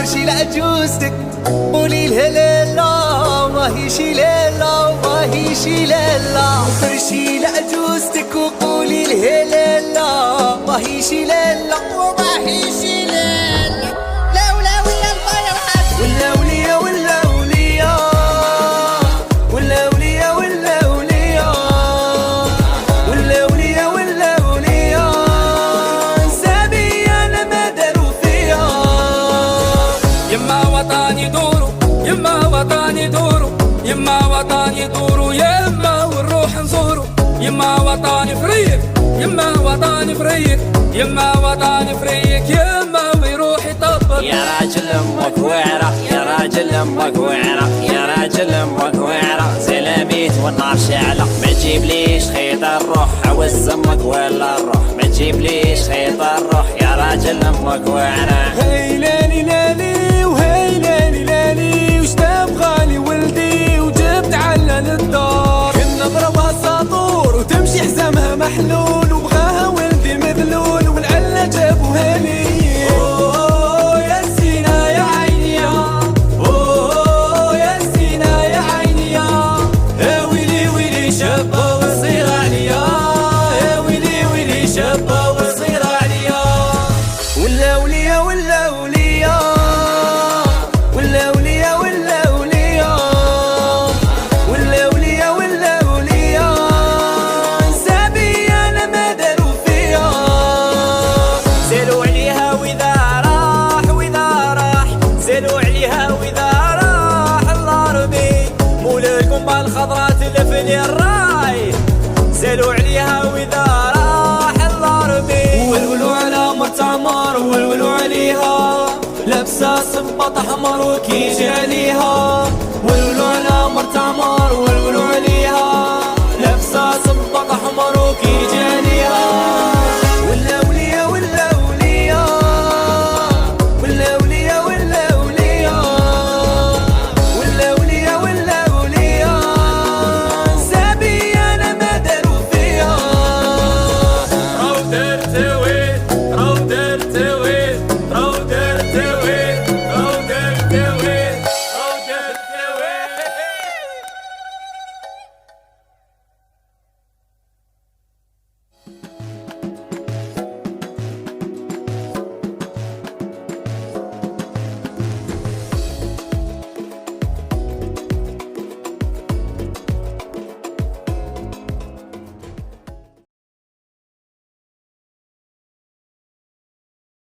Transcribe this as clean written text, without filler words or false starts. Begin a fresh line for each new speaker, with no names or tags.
ترشي لعجوزتك قولي لها لا ماهي شي لا ماهي شي لا ترشي لعجوزتك وقولي لها لا ماهي شي لا ماهي شي لا ولا الله يرحمك ولا وليا ولا وليا ولا وليا ولا وليا ولا وليا ولا وليا سابي انا ما داروا فيا
يما وطني دورو يما وطني دورو يما وطني دورو يما ونروح نزورو يما وطني فريق يما وطني فريق يما وطني فريق يما ويروح يطبق
يا راجل امك وعرة يا راجل امك وعرة يا راجل امك وعرة زلميت والنار شعلة ما تجيبليش خيط الروح عوز امك ولا الروح ما تجيبليش خيط الروح يا راجل امك وعرة
هاي لالي لالي وهاي لالي لالي وش تبغالي ولدي وجبت على الدار كنا ضربها ساطور وتمشي حزامها محلول وبغاها ولدي مذلول والعلة جابوها لي اوه يا سينا يا عيني اوه يا سينا يا عيني يا ويلي ويلي شابة وصير عليا يا ويلي ويلي شابة وصير عليا
ولا وليا ولا وليا ولا وليا ولا وليا ولا وليا ولا وليا سابي انا ما داروا فيا
زلوا عليها واذا راح زلوا عليها واذا راح الله ربي مولكم بالخضرا تلف لي الراي زلوا عليها واذا راح الله ربي
ولولوا على مرت عمار ولولوا عليها لابسه صباط احمر وكيجي عليها ولولوا على مرت عمار ولولوا عليها لابسه صباط احمر وكيجي